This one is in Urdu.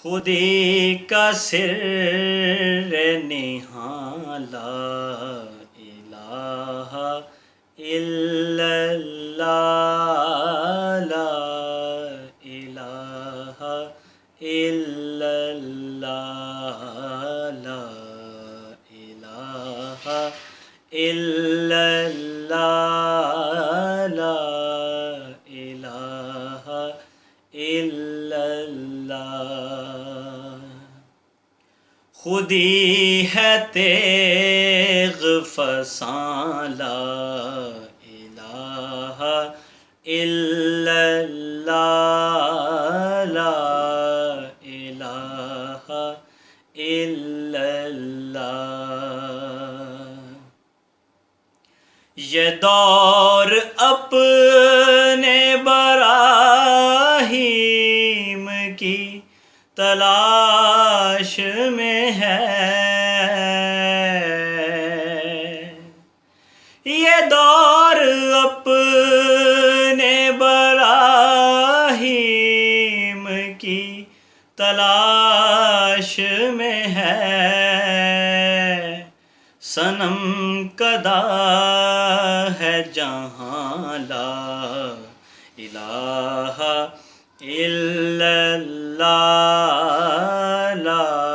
خودی کا سر نہاں لا الہ الا اللہ لا الہ الا اللہ لا الہ الا اللہ لا الہ الا اللہ خودی ہے تیغ فساں لا الہ الا اللہ لا الہ الا اللہ یہ دور اپنے براہیم کی تلاش میں ہے یہ دور اپنے براہیم کی تلاش میں ہے صنم کدا ہے جہاں لا الہ الا اللہ لا